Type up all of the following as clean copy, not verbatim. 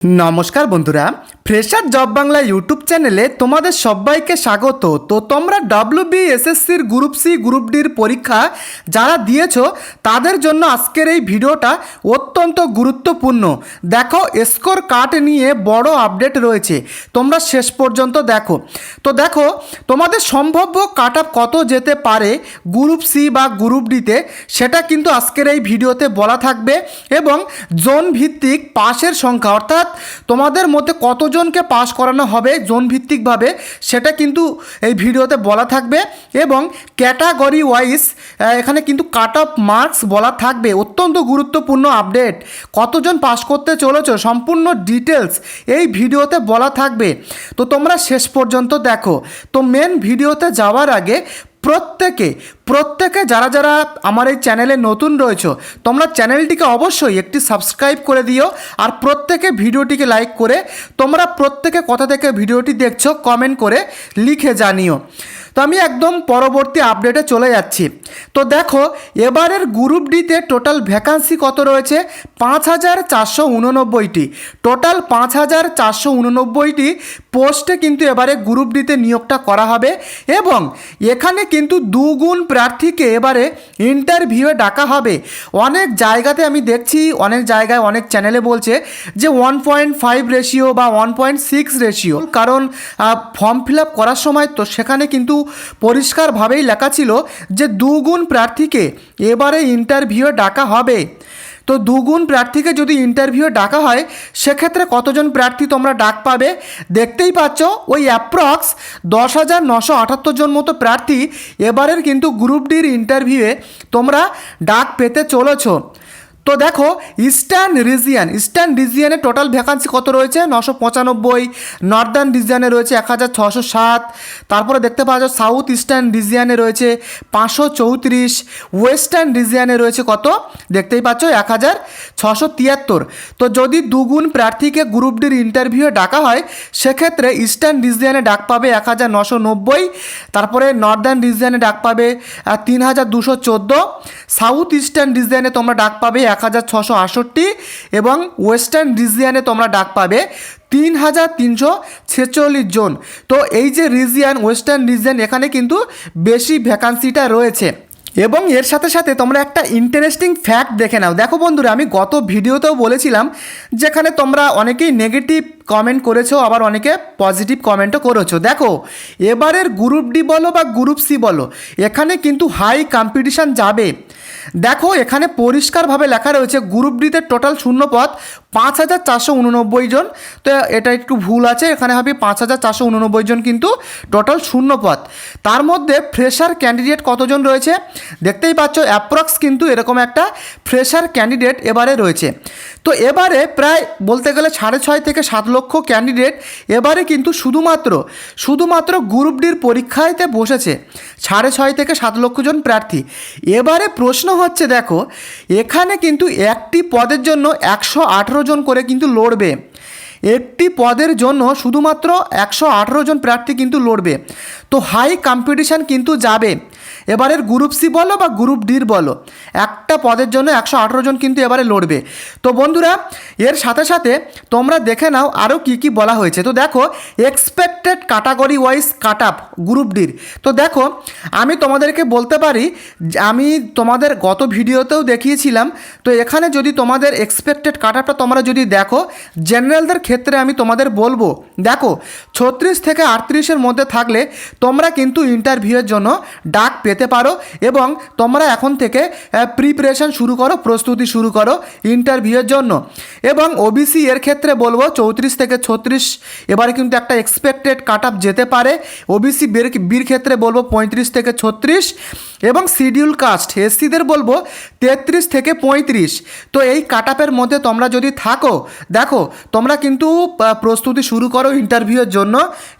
নমস্কার বন্ধুরা, fresher job Bangla YouTube চ্যানেলে তোমাদের সবাইকে স্বাগত। তো তোমরা WBSSCর গ্রুপ সি গ্রুপ ডির পরীক্ষা যারা দিয়েছো তাদের জন্য আজকের এই ভিডিওটা অত্যন্ত গুরুত্বপূর্ণ। দেখো, স্কোর কার্ড নিয়ে বড় আপডেট রয়েছে, তোমরা শেষ পর্যন্ত দেখো। তো দেখো, তোমাদের সম্ভাব্য কাট অফ কত যেতে পারে গ্রুপ সি বা গ্রুপ ডিতে, সেটা কিন্তু আজকের এই ভিডিওতে বলা থাকবে। এবং জোন ভিত্তিক পাশের সংখ্যা, অর্থাৎ তোমাদের মধ্যে কতজনকে পাস করানো হবে জোন ভিত্তিকভাবে, সেটা কিন্তু এই ভিডিওতে বলা থাকবে। এবং ক্যাটাগরি ওয়াইজ এখানে কিন্তু কাট অফ মার্কস বলা থাকবে। অত্যন্ত গুরুত্বপূর্ণ আপডেট, কতজন পাস করতে চলেছো সম্পূর্ণ ডিটেলস এই ভিডিওতে বলা থাকবে। তো তোমরা শেষ পর্যন্ত দেখো। তো মেন ভিডিওতে যাওয়ার আগে প্রত্যেকে যারা যারা আমার এই চ্যানেলে নতুন রয়েছে, তোমরা চ্যানেলটিকে অবশ্যই একটি সাবস্ক্রাইব করে দিও। আর প্রত্যেকে ভিডিওটিকে লাইক করে তোমরা প্রত্যেকে কোথা থেকে ভিডিওটি দেখছো কমেন্ট করে লিখে জানিও। তো আমি একদম পরবর্তী আপডেটে চলে যাচ্ছি। তো দেখো, এবারের গ্রুপ ডিতে টোটাল ভ্যাকান্সি কত রয়েছে? 5489টি। টোটাল 5489টি পোস্টে কিন্তু এবারে গ্রুপ ডিতে নিয়োগটা করা হবে। এবং এখানে কিন্তু দুগুণ প্রার্থীকে এবারে ইন্টারভিউয়ে ডাকা হবে। অনেক জায়গাতে আমি দেখছি, অনেক জায়গায় অনেক চ্যানেলে বলছে যে 1.5 রেশিও বা 1.6 রেশিও, কারণ ফর্ম ফিল আপ করার সময় তো সেখানে কিন্তু পরিষ্কারভাবেই লেখা ছিল যে দুগুণ প্রার্থীকে এবারে ইন্টারভিউয়ে ডাকা হবে। তো দুগুণ প্রার্থীকে যদি ইন্টারভিউ ডাকা হয়, সেক্ষেত্রে কতজন প্রার্থী তোমরা ডাক পাবে দেখতেই পাচ্ছ। ওই অ্যাপ্রক্স 10,978 জন মতো প্রার্থী এবারের কিন্তু গ্রুপ ডির ইন্টারভিউয়ে তোমরা ডাক পেতে চলেছো। তো দেখো, ইস্টার্ন রিজিয়নে টোটাল ভ্যাকান্সি কত রয়েছে? 995। নর্দার্ন রিজিয়নে রয়েছে 1607। তারপরে দেখতে পাওয়া যায় সাউথ ইস্টার্ন রিজিয়নে রয়েছে 534। ওয়েস্টার্ন রিজিয়নে রয়েছে কত? দেখতেই পাচ্ছ 1673। তো যদি দুগুণ প্রার্থীকে গ্রুপ ডির ইন্টারভিউয়ে ডাকা হয়, সেক্ষেত্রে ইস্টার্ন রিজিয়নে ডাক পাবে 1990। তারপরে নর্দার্ন রিজিয়নে ডাক পাবে 3214। সাউথ ইস্টার্ন রিজিয়নে তোমরা ডাক পাবে 1668। এবং ওয়েস্টার্ন রিজিয়নে তোমরা ডাক পাবে 3346 জন। তো এই যে রিজিয়ন, ওয়েস্টার্ন রিজিয়ন, এখানে কিন্তু বেশি ভ্যাকান্সিটা রয়েছে। এবং এর সাথে সাথে তোমরা একটা ইন্টারেস্টিং ফ্যাক্ট দেখে নাও। দেখো বন্ধুরা, আমি গত ভিডিওতেও বলেছিলাম যেখানে তোমরা অনেকেই নেগেটিভ কমেন্ট করেছো, আবার অনেকে পজিটিভ কমেন্টও করেছো। দেখো, এবারের গ্রুপ ডি বলো বা গ্রুপ সি বলো, এখানে কিন্তু হাই কম্পিটিশান যাবে। দেখো, এখানে পরিষ্কারভাবে লেখা রয়েছে গ্রুপ ডিতে টোটাল শূন্যপদ 5489 জন। তো এটা একটু ভুল আছে, এখানে হবে 5489 জন কিন্তু টোটাল শূন্যপদ। তার মধ্যে ফ্রেশার ক্যান্ডিডেট কতজন রয়েছে দেখতেই পাচ্ছ। অ্যাপ্রক্স কিন্তু এরকম একটা ফ্রেশার ক্যান্ডিডেট এবারে রয়েছে। তো এবারে প্রায় বলতে গেলে 6.5 থেকে 7 লক্ষ ক্যান্ডিডেট এবারে কিন্তু শুধুমাত্র গ্রুপ ডির পরীক্ষাতে বসেছে। 6.5 থেকে 7 লক্ষ জন প্রার্থী। এবারে প্রশ্ন হচ্ছে, দেখো এখানে কিন্তু একটি পদের জন্য 118 জন করে কিন্তু লড়বে। একটি পদের জন্য শুধুমাত্র 118 জন প্রার্থী কিন্তু লড়বে। তো হাই কম্পিটিশান কিন্তু যাবে। এবারের গ্রুপ সি বলো বা গ্রুপ ডির বলো, একটা পদের জন্য 118 জন কিন্তু এবারে লড়বে। তো বন্ধুরা, এর সাথে সাথে তোমরা দেখে নাও আরও কি বলা হয়েছে। তো দেখো, এক্সপেক্টেড ক্যাটাগরি ওয়াইজ কাট আপ গ্রুপ ডির। তো দেখো, আমি তোমাদেরকে বলতে পারি, আমি তোমাদের গত ভিডিওতেও দেখিয়েছিলাম। তো এখানে যদি তোমাদের এক্সপেক্টেড কাট আপটা তোমরা যদি দেখো, জেনারেলদের ক্ষেত্রে আমি তোমাদের বলবো, দেখো 36 থেকে 38-এর মধ্যে থাকলে তোমরা কিন্তু ইন্টারভিউয়ের জন্য ডাক পেতে পারো। এবং তোমরা এখন থেকে প্রিপারেশান শুরু করো, প্রস্তুতি শুরু করো ইন্টারভিউয়ের জন্য। এবং ওবিসি এর ক্ষেত্রে বলবো 34 থেকে 36 এবারে কিন্তু একটা এক্সপেক্টেড কাট আপ যেতে পারে। ওবিসি বির ক্ষেত্রে বলবো 35 থেকে 36। এবং শিডিউল কাস্ট এসসিদের বলবো 33 থেকে 35। তো এই কাট আপের মধ্যে তোমরা যদি থাকো, দেখো তোমরা কিন্তু প্রস্তুতি শুরু করো ইন্টারভিউয়ের জন্য।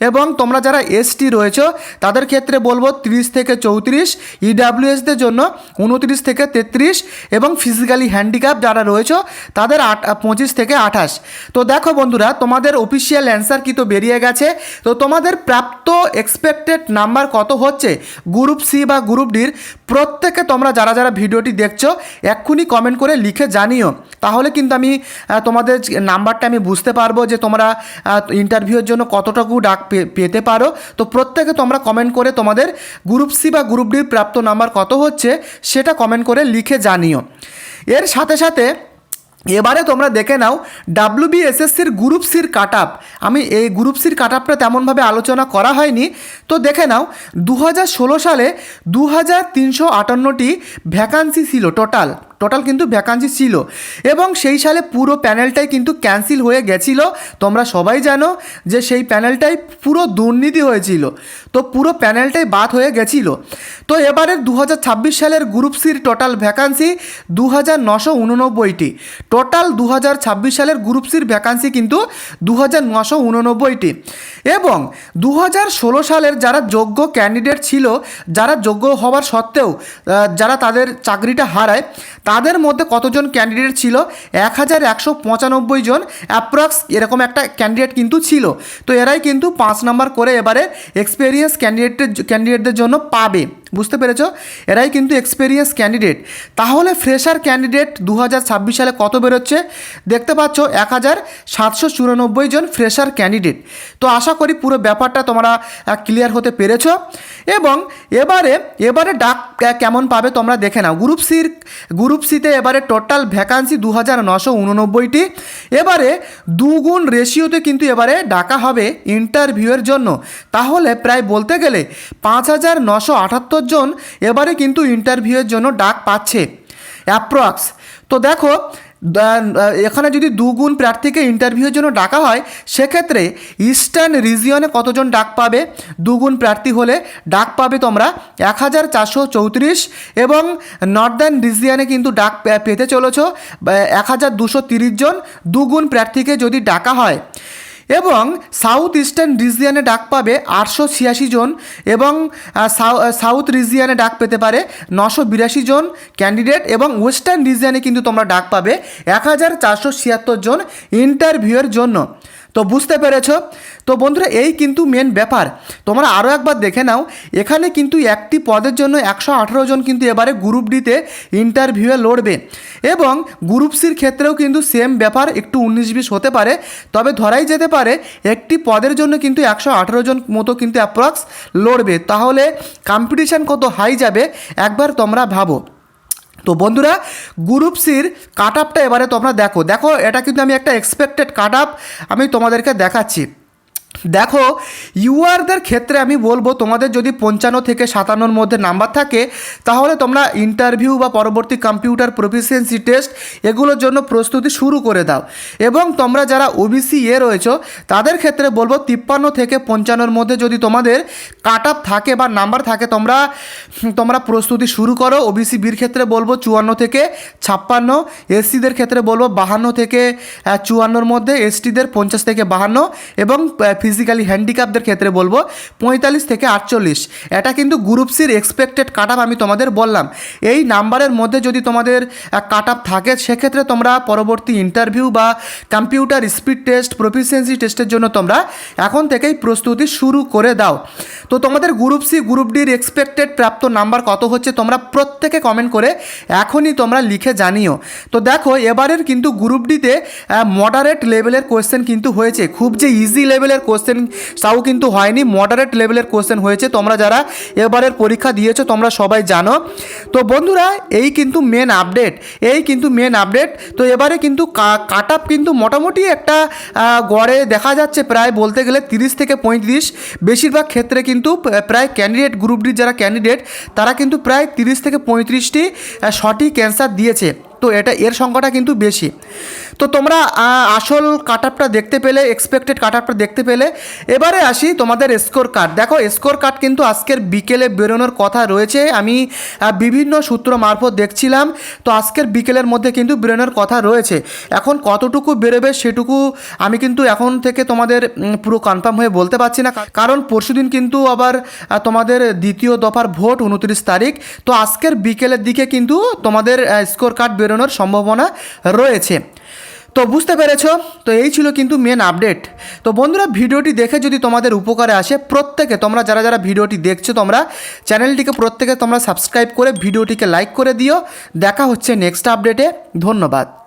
এবং তোমরা যারা এসটি রয়েছো তাদের ক্ষেত্রে বলবো 30 থেকে 34। ইডাব্লিউএসদের জন্য 29 থেকে 33। এবং ফিজিক্যালি হ্যান্ডিক্যাপ যারা রয়েছে তাদের 25 থেকে 28। তো দেখো বন্ধুরা, তোমাদের অফিসিয়াল অ্যান্সার কি তো বেরিয়ে গেছে। তো তোমাদের প্রাপ্ত এক্সপেক্টেড নাম্বার কত হচ্ছে গ্রুপ সি বা গ্রুপ ডির প্রত্যেকে তোমরা যারা যারা ভিডিওটি দেখছো এক্ষুনি কমেন্ট করে লিখে জানিও, তাহলে কিন্তু আমি তোমাদের নাম্বারটা আমি বুঝতে পারবো যে তোমরা ইন্টারভিউয়ের জন্য কতটুকু ডাক পেতে পারো। তো প্রত্যেকে তোমরা কমেন্ট করে তোমাদের গ্রুপ সি বা গ্রুপ ডির প্রাপ্ত নাম্বার কত হচ্ছে সেটা কমেন্ট করে লিখে জানিও। এর সাথে সাথে এবারে তোমরা দেখে নাও ডাব্লিউবিএসএসসির গ্রুপ সির কাট আপ। আমি এই গ্রুপ সির কাট আপটা তেমনভাবে আলোচনা করা হয়নি, তো দেখে নাও 2016 সালে 2358টি ভ্যাকান্সি ছিল টোটাল কিন্তু ভ্যাকান্সি ছিল, এবং সেই সালে পুরো প্যানেলটাই কিন্তু ক্যান্সেল হয়ে গেছিলো। তোমরা সবাই জানো যে সেই প্যানেলটাই পুরো দুর্নীতি হয়েছিল, তো পুরো প্যানেলটাই বাদ হয়ে গেছিলো। তো এবারের 2026 সালের গ্রুপ সির টোটাল ভ্যাকান্সি 2989টি। টোটাল 2026 সালের গ্রুপ সির ভ্যাকান্সি কিন্তু 2989টি, এবং 2016 সালের যারা যোগ্য ক্যান্ডিডেট ছিল, যারা যোগ্য হওয়ার সত্ত্বেও যারা তাদের চাকরিটা হারায়, তাদের মধ্যে কতজন ক্যান্ডিডেট ছিল? 1195 জন অ্যাপ্রক্স এরকম একটা ক্যান্ডিডেট কিন্তু ছিল। তো এরাই কিন্তু 5 নাম্বার করে এবারে এক্সপেরিয়েন্স ক্যান্ডিডেটদের জন্য পাবে, বুঝতে পেরেছো? এরাই কিন্তু এক্সপেরিয়েন্স ক্যান্ডিডেট। তাহলে ফ্রেশার ক্যান্ডিডেট 2026 সালে কত বেরোচ্ছে দেখতে পাচ্ছ, 1794 জন ফ্রেশার ক্যান্ডিডেট। তো আশা করি পুরো ব্যাপারটা তোমরা ক্লিয়ার হতে পেরেছো। এবং এবারে ডাক কেমন পাবে তোমরা দেখে নাও। গ্রুপ সিতে এবারে টোটাল ভ্যাকান্সি 2989টি। এবারে দুগুণ রেশিওতে কিন্তু এবারে ডাকা হবে ইন্টারভিউয়ের জন্য। তাহলে প্রায় বলতে গেলে 5978 জন এবারে কিন্তু ইন্টারভিউয়ের জন্য ডাক পাচ্ছে অ্যাপ্রক্স। তো দেখো এখানে যদি দুগুণ প্রার্থীকে ইন্টারভিউয়ের জন্য ডাকা হয়, সেক্ষেত্রে ইস্টার্ন রিজিয়নে কতজন ডাক পাবে? দুগুণ প্রার্থী হলে ডাক পাবে তোমরা 1434, এবং নর্দার্ন রিজিয়নে কিন্তু ডাক পেতে চলেছ 1230 জন দুগুণ প্রার্থীকে যদি ডাকা হয়। এবং সাউথ ইস্টার্ন রিজিয়নে ডাক পাবে 886 জন, এবং সাউথ রিজিয়নে ডাক পেতে পারে 982 জন ক্যান্ডিডেট, এবং ওয়েস্টার্ন রিজিয়নে কিন্তু তোমরা ডাক পাবে 1476 জন ইন্টারভিউয়ের জন্য। তো বুঝতে পেরেছো? তো বন্ধুরা এই কিন্তু মেন ব্যাপার। তোমরা আরও একবার দেখে নাও, এখানে কিন্তু একটি পদের জন্য 118 জন কিন্তু এবারে গ্রুপ ডিতে ইন্টারভিউয়ে লড়বে, এবং গ্রুপ সির ক্ষেত্রেও কিন্তু সেম ব্যাপার, একটু 19-20 হতে পারে, তবে ধরাই যেতে পারে একটি পদের জন্য কিন্তু 118 জন মতো কিন্তু অ্যাপ্রক্স লড়বে। তাহলে কম্পিটিশান কত হাই যাবে একবার তোমরা ভাবো। তো বন্ধুরা গ্রুপ সির কাট আপটা এবারে তোমরা দেখো এটা কিন্তু আমি একটা এক্সপেক্টেড কাট আপ আমি তোমাদেরকে দেখাচ্ছি। দেখো ইউআরদের ক্ষেত্রে আমি বলবো, তোমাদের যদি 55 থেকে 57-র মধ্যে নাম্বার থাকে, তাহলে তোমরা ইন্টারভিউ বা পরবর্তী কম্পিউটার প্রফিসিয়েন্সি টেস্ট এগুলোর জন্য প্রস্তুতি শুরু করে দাও। এবং তোমরা যারা ওবিসি রয়েছো, তাদের ক্ষেত্রে বলবো 53 থেকে 55-র মধ্যে যদি তোমাদের কাট আপ থাকে বা নাম্বার থাকে, তোমরা প্রস্তুতি শুরু করো। ওবিসি বির ক্ষেত্রে বলবো 54 থেকে 56, এসসিদের ক্ষেত্রে বলবো 52 থেকে 54-র মধ্যে, এসটিদের 50 থেকে 52, এবং ফিজিক্যালি হ্যান্ডিক্যাপদের ক্ষেত্রে বলবো 45 থেকে 48। এটা কিন্তু গ্রুপ সির এক্সপেক্টেড কাট আপ আমি তোমাদের বললাম। এই নাম্বারের মধ্যে যদি তোমাদের কাট আপ থাকে, সেক্ষেত্রে তোমরা পরবর্তী ইন্টারভিউ বা কম্পিউটার স্পিড টেস্ট প্রফিসিয়েন্সি টেস্টের জন্য তোমরা এখন থেকেই প্রস্তুতি শুরু করে দাও। তো তোমাদের গ্রুপ সি গ্রুপ ডির এক্সপেক্টেড প্রাপ্ত নাম্বার কত হচ্ছে তোমরা প্রত্যেকে কমেন্ট করে এখনই তোমরা লিখে জানিও। তো দেখো এবারের কিন্তু গ্রুপ ডিতে মডারেট লেভেলের কোয়েশ্চেন কিন্তু হয়েছে, খুব যে ইজি লেভেলের কোশ্চেন তাও কিন্তু হয়নি, মডারেট লেভেলের কোশ্চেন হয়েছে। তোমরা যারা এবারের পরীক্ষা দিয়েছো তোমরা সবাই জানো। তো বন্ধুরা এই কিন্তু মেন আপডেট। তো এবারে কিন্তু কাট আপ কিন্তু মোটামুটি একটা গড়ে দেখা যাচ্ছে প্রায় বলতে গেলে 30 থেকে 35, বেশিরভাগ ক্ষেত্রে কিন্তু প্রায় ক্যান্ডিডেট গ্রুপ ডির যারা ক্যান্ডিডেট তারা কিন্তু প্রায় 30 থেকে 35টি সঠিক অ্যান্সার দিয়েছে। তো এর সংখ্যাটা কিন্তু বেশি। তো তোমরা আসল কাট আপটা দেখতে পেলে, এক্সপেক্টেড কাট আপটা দেখতে পেলে। এবারে আসি তোমাদের স্কোর কার্ড। দেখো স্কোর কার্ড কিন্তু আজকের বিকেলে বেরোনোর কথা রয়েছে, আমি বিভিন্ন সূত্র মারফত দেখছিলাম। তো আজকের বিকেলের মধ্যে কিন্তু বেরোনোর কথা রয়েছে। এখন কতটুকু বেরোবে সেটুকু আমি কিন্তু এখন থেকে তোমাদের পুরো কনফার্ম হয়ে বলতে পারছি না, কারণ পরশুদিন কিন্তু আবার তোমাদের দ্বিতীয় দফার ভোট 29 তারিখ। তো আজকের বিকেলের দিকে কিন্তু তোমাদের স্কোর কার্ড বেরোনোর সম্ভাবনা রয়েছে। তো বুঝতে পেরেছো, তো এই ছিল কিন্তু মেন আপডেট। তো বন্ধুরা, ভিডিওটি দেখে যদি তোমাদের উপকারে আসে, প্রত্যেকে তোমরা যারা যারা ভিডিওটি দেখছো তোমরা চ্যানেলটিকে প্রত্যেকে তোমরা সাবস্ক্রাইব করে ভিডিওটিকে লাইক করে দিও। দেখা হচ্ছে নেক্সট আপডেটে। ধন্যবাদ।